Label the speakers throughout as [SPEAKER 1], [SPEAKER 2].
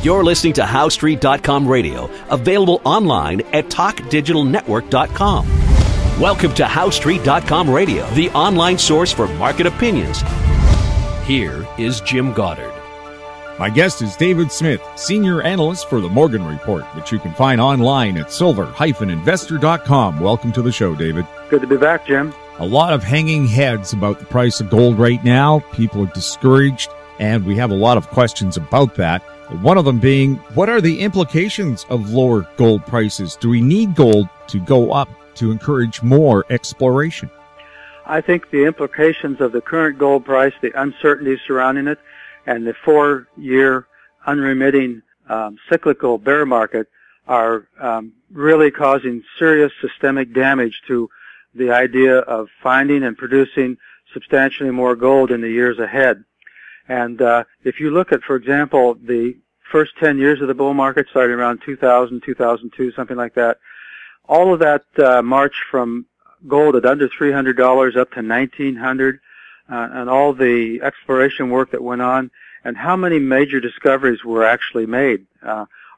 [SPEAKER 1] You're listening to HowStreet.com radio, available online at TalkDigitalNetwork.com. Welcome to HowStreet.com radio, the online source for market opinions. Here is Jim Goddard.
[SPEAKER 2] My guest is David Smith, Senior Analyst for the Morgan Report, which you can find online at silver-investor.com. Welcome to the show, David.
[SPEAKER 3] Good to be back, Jim.
[SPEAKER 2] A lot of hanging heads about the price of gold right now. People are discouraged, and we have a lot of questions about that. One of them being, what are the implications of lower gold prices? Do we need gold to go up to encourage more exploration?
[SPEAKER 3] I think the implications of the current gold price, the uncertainty surrounding it, and the 4-year unremitting cyclical bear market are really causing serious systemic damage to the idea of finding and producing substantially more gold in the years ahead. And if you look at, for example, the first 10 years of the bull market, starting around 2000, 2002, something like that, all of that march from gold at under $300 up to $1,900, and all the exploration work that went on, and how many major discoveries were actually made.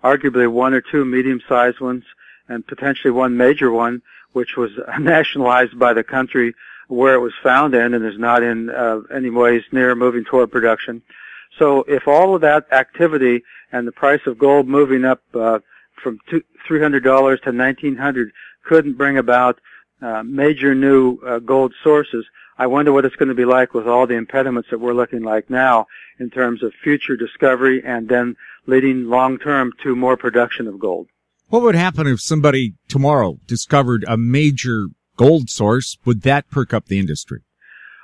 [SPEAKER 3] Arguably one or two medium-sized ones, and potentially one major one, which was nationalized by the country where it was found in, and is not in any ways near moving toward production. So if all of that activity and the price of gold moving up from $300 to $1,900 couldn't bring about major new gold sources, I wonder what it's going to be like with all the impediments that we're looking like now in terms of future discovery and then leading long-term to more production of gold.
[SPEAKER 2] What would happen if somebody tomorrow discovered a major gold source? Would that perk up the industry?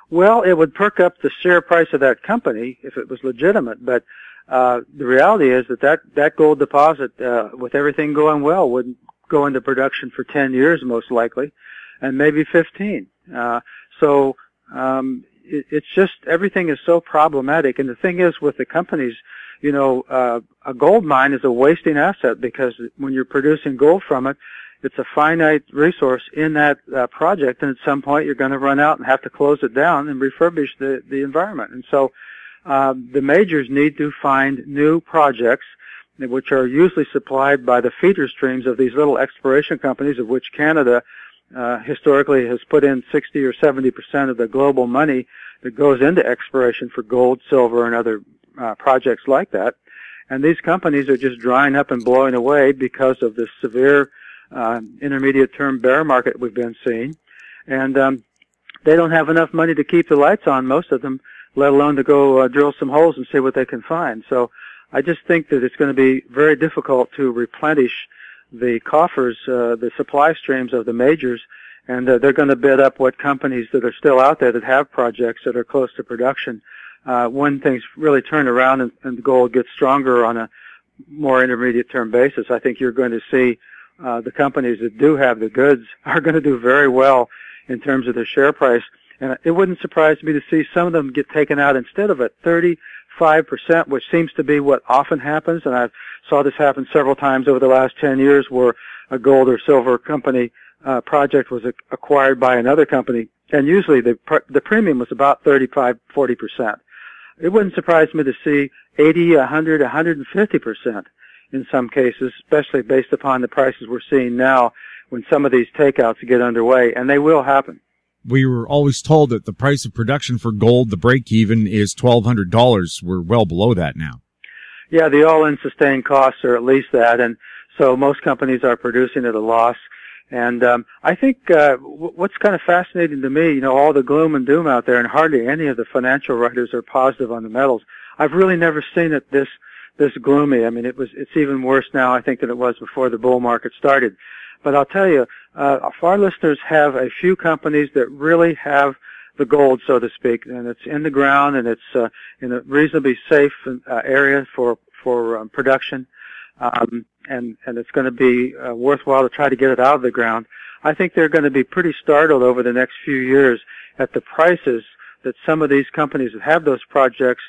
[SPEAKER 3] Well, it would perk up the share price of that company if it was legitimate, but the reality is that gold deposit, with everything going well, wouldn't go into production for 10 years most likely, and maybe 15. It's just, everything is so problematic. And the thing is with the companies, a gold mine is a wasting asset because when you're producing gold from it, it's a finite resource in that project, and at some point you're going to run out and have to close it down and refurbish the environment. And so the majors need to find new projects, which are usually supplied by the feeder streams of these little exploration companies, of which Canada historically has put in 60 or 70% of the global money that goes into exploration for gold, silver, and other projects like that. And these companies are just drying up and blowing away because of this severe intermediate-term bear market we've been seeing. And they don't have enough money to keep the lights on, most of them, let alone to go drill some holes and see what they can find. So I just think that it's going to be very difficult to replenish the coffers, the supply streams of the majors, and they're going to bid up what companies that are still out there that have projects that are close to production. When things really turn around and gold gets stronger on a more intermediate-term basis, I think you're going to see the companies that do have the goods are going to do very well in terms of their share price. And it wouldn't surprise me to see some of them get taken out instead of at 35%, which seems to be what often happens. And I saw this happen several times over the last 10 years where a gold or silver company project was acquired by another company. And usually the premium was about 35-40%. It wouldn't surprise me to see 80, 100, 150% in some cases, especially based upon the prices we're seeing now when some of these takeouts get underway, and they will happen.
[SPEAKER 2] We were always told that the price of production for gold, the break-even, is $1,200. We're well below that now.
[SPEAKER 3] Yeah, the all-in sustained costs are at least that, and so most companies are producing at a loss. And I think what's kind of fascinating to me, all the gloom and doom out there, and hardly any of the financial writers are positive on the metals. I've really never seen it this gloomy. I mean, it's even worse now, I think, than it was before the bull market started. But I'll tell you, our listeners have a few companies that really have the gold, so to speak, and it's in the ground, and it's in a reasonably safe area for production. And it's going to be worthwhile to try to get it out of the ground. I think they're going to be pretty startled over the next few years at the prices that some of these companies that have those projects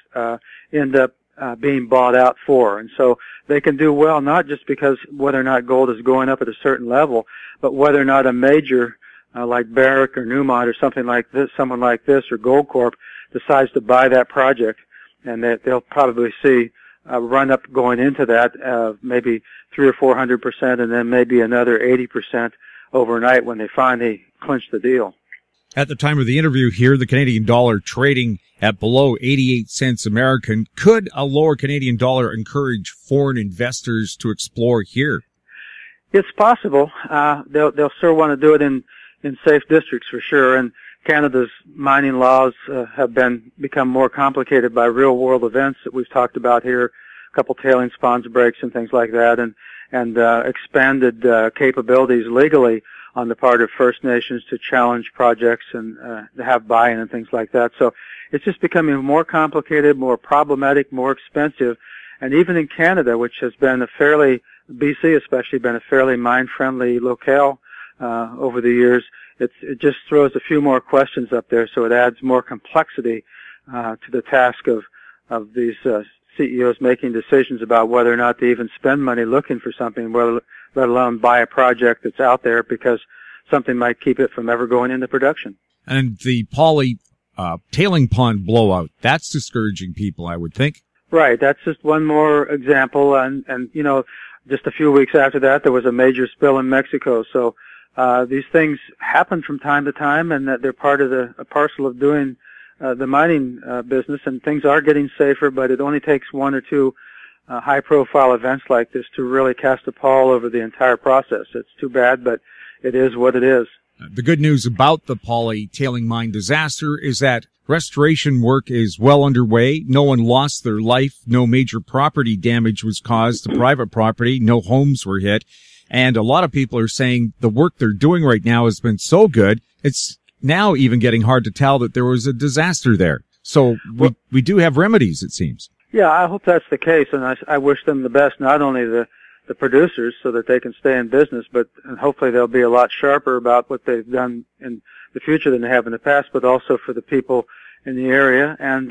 [SPEAKER 3] end up being bought out for. And so they can do well not just because whether or not gold is going up at a certain level, but whether or not a major like Barrick or Newmont or something like this, someone like this or Goldcorp decides to buy that project, and they'll probably see run up going into that, maybe 300 or 400%, and then maybe another 80% overnight when they finally clinch the deal.
[SPEAKER 2] At the time of the interview here, the Canadian dollar trading at below 88 cents American. Could a lower Canadian dollar encourage foreign investors to explore here?
[SPEAKER 3] It's possible. They'll still want to do it in safe districts for sure. And Canada's mining laws have become more complicated by real world events that we've talked about here, a couple tailings ponds breaks and things like that, and expanded capabilities legally on the part of First Nations to challenge projects and to have buy-in and things like that. So it's just becoming more complicated, more problematic, more expensive. And even in Canada, which has been BC especially, been a fairly mine-friendly locale over the years, it just throws a few more questions up there, so it adds more complexity to the task of these CEOs making decisions about whether or not to even spend money looking for something, let alone buy a project that's out there, because something might keep it from ever going into production.
[SPEAKER 2] And the Poly tailing pond blowout, that's discouraging people, I would think.
[SPEAKER 3] Right, that's just one more example, and just a few weeks after that, there was a major spill in Mexico. So these things happen from time to time, and that they're part of a parcel of doing the mining business, and things are getting safer, but it only takes one or two high-profile events like this to really cast a pall over the entire process. It's too bad, but it is what it is.
[SPEAKER 2] The good news about the Poly tailing mine disaster is that restoration work is well underway. No one lost their life. No major property damage was caused to private property. No homes were hit. And a lot of people are saying the work they're doing right now has been so good, it's now even getting hard to tell that there was a disaster there. So we do have remedies, it seems.
[SPEAKER 3] Yeah, I hope that's the case, and I wish them the best, not only the producers so that they can stay in business, and hopefully they'll be a lot sharper about what they've done in the future than they have in the past, but also for the people in the area. And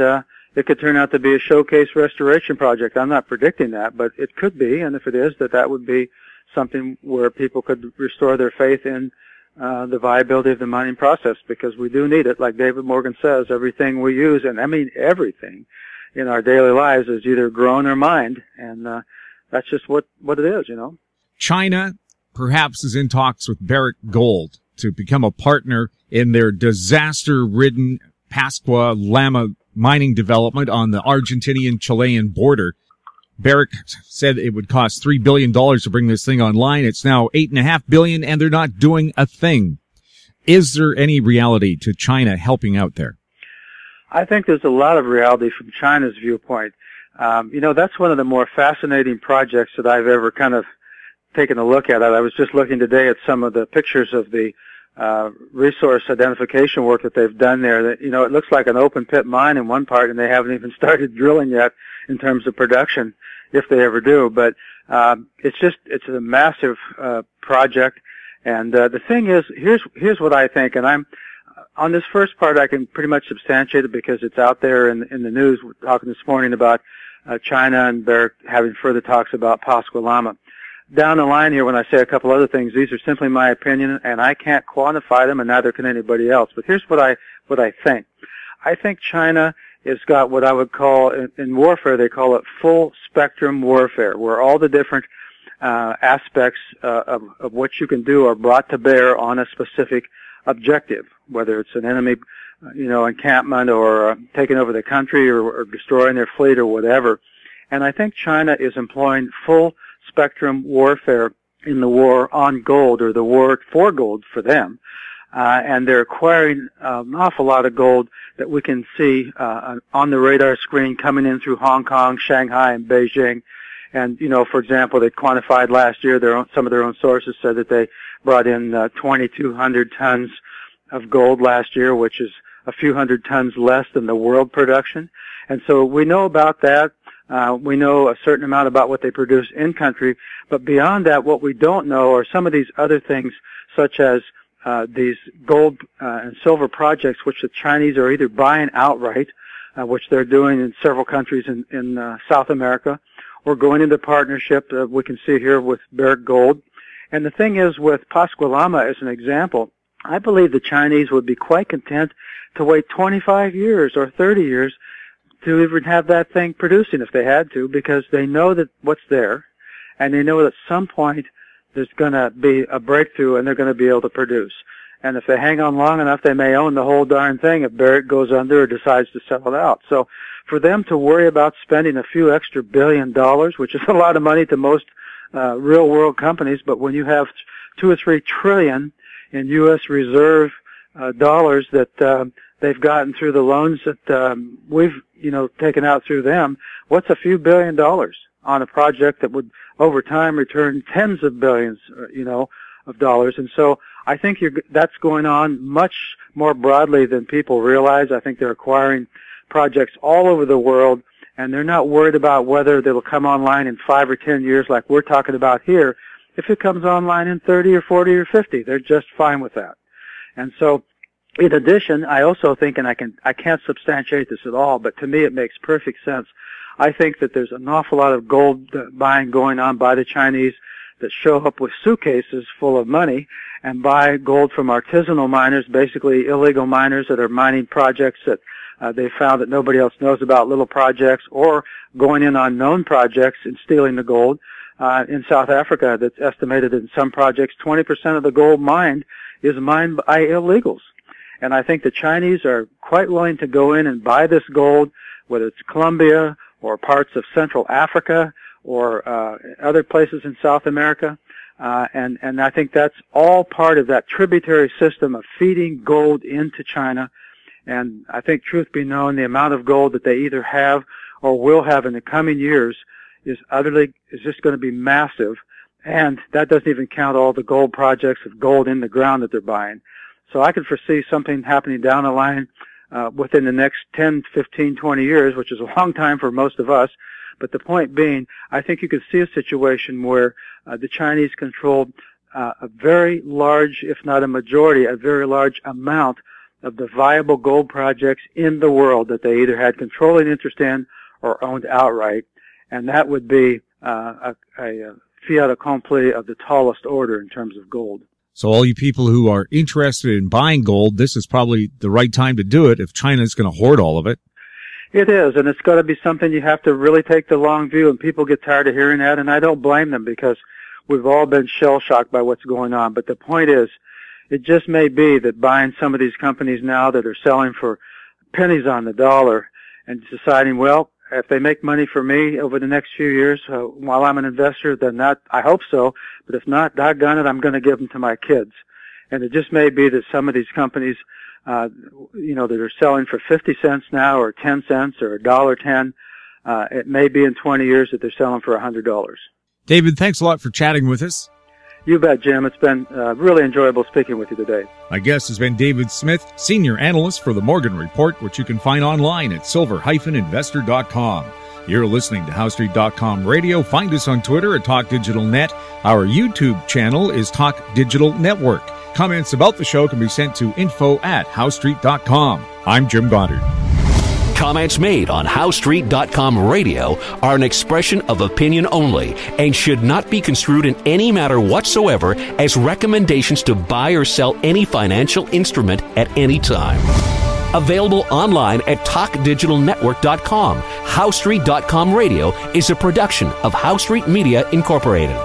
[SPEAKER 3] it could turn out to be a showcase restoration project. I'm not predicting that, but it could be, and if it is, that would be something where people could restore their faith in the viability of the mining process, because we do need it. Like David Morgan says, everything we use, and I mean everything in our daily lives, is either grown or mined, and that's just what it is,
[SPEAKER 2] China perhaps is in talks with Barrick Gold to become a partner in their disaster-ridden Pascua Lama mining development on the Argentinian-Chilean border. Barrick said it would cost $3 billion to bring this thing online. It's now $8.5 billion, and they're not doing a thing. Is there any reality to China helping out there?
[SPEAKER 3] I think there's a lot of reality from China's viewpoint. That's one of the more fascinating projects that I've ever kind of taken a look at. I was just looking today at some of the pictures of the resource identification work that they've done there. That, it looks like an open pit mine in one part, and they haven't even started drilling yet in terms of production, if they ever do. But it's a massive project. And the thing is, here's what I think, and I'm on this first part, I can pretty much substantiate it because it's out there in the news. We're talking this morning about China and Barrick having further talks about Pascua Lama. Down the line here, when I say a couple other things, these are simply my opinion, and I can't quantify them, and neither can anybody else. But here's what I think. I think China has got what I would call, in warfare, they call it full spectrum warfare, where all the different aspects of what you can do are brought to bear on a specific objective, whether it's an enemy, encampment, or taking over the country, or destroying their fleet, or whatever. And I think China is employing full spectrum warfare in the war on gold, or the war for gold for them. And they're acquiring an awful lot of gold that we can see on the radar screen coming in through Hong Kong, Shanghai, and Beijing. And, for example, they quantified last year, some of their own sources said that they brought in 2,200 tons of gold last year, which is a few hundred tons less than the world production. And so we know about that. We know a certain amount about what they produce in country, but beyond that, what we don't know are some of these other things, such as these gold and silver projects, which the Chinese are either buying outright, which they're doing in several countries in South America, or going into partnership we can see here with Barrick Gold. And the thing is, with Pascua Lama as an example, I believe the Chinese would be quite content to wait 25 years or 30 years to even have that thing producing if they had to, because they know that what's there, and they know that at some point there's going to be a breakthrough and they're going to be able to produce. And if they hang on long enough, they may own the whole darn thing if Barrick goes under or decides to sell it out. So for them to worry about spending a few extra $1 billion, which is a lot of money to most real-world companies, but when you have 2 or 3 trillion in U.S. reserve dollars that they've gotten through the loans that we've taken out through them, what's a few $1 billion on a project that would over time return tens of billions of dollars? And so I think that's going on much more broadly than people realize. I think they're acquiring projects all over the world, and they're not worried about whether they will come online in 5 or 10 years like we're talking about here. If it comes online in 30 or 40 or 50, they're just fine with that. And so, in addition, I also think, and I can't substantiate this at all, but to me it makes perfect sense. I think that there's an awful lot of gold buying going on by the Chinese that show up with suitcases full of money and buy gold from artisanal miners, basically illegal miners that are mining projects that they found that nobody else knows about, little projects, or going in on known projects and stealing the gold. In South Africa, that's estimated in some projects 20% of the gold mined is mined by illegals. And I think the Chinese are quite willing to go in and buy this gold, whether it's Colombia or parts of Central Africa or other places in South America. And I think that's all part of that tributary system of feeding gold into China. And I think, truth be known, the amount of gold that they either have or will have in the coming years is just going to be massive. And that doesn't even count all the gold projects of gold in the ground that they're buying. So I could foresee something happening down the line within the next 10, 15, 20 years, which is a long time for most of us. But the point being, I think you could see a situation where the Chinese control a very large, if not a majority, a very large amount of the viable gold projects in the world that they either had controlling interest in or owned outright. And that would be a fiat accompli of the tallest order in terms of gold.
[SPEAKER 2] So all you people who are interested in buying gold, this is probably the right time to do it if China's going to hoard all of it.
[SPEAKER 3] It is, and it's got to be something you have to really take the long view, and people get tired of hearing that, and I don't blame them because we've all been shell-shocked by what's going on. But the point is, it just may be that buying some of these companies now that are selling for pennies on the dollar and deciding, well, if they make money for me over the next few years while I'm an investor, then I hope so. But if not, doggone it, I'm going to give them to my kids. And it just may be that some of these companies, that are selling for 50 cents now or 10 cents or $1.10, it may be in 20 years that they're selling for $100.
[SPEAKER 2] David, thanks a lot for chatting with us.
[SPEAKER 3] You bet, Jim. It's been really enjoyable speaking with you today.
[SPEAKER 2] My guest has been David Smith, Senior Analyst for the Morgan Report, which you can find online at silver-investor.com. You're listening to HowStreet.com Radio. Find us on Twitter at Talk Digital Net. Our YouTube channel is Talk Digital Network. Comments about the show can be sent to info@HowStreet.com. I'm Jim Goddard.
[SPEAKER 1] Comments made on HowStreet.com Radio are an expression of opinion only and should not be construed in any matter whatsoever as recommendations to buy or sell any financial instrument at any time. Available online at TalkDigitalNetwork.com. HowStreet.com Radio is a production of HowStreet Media Incorporated.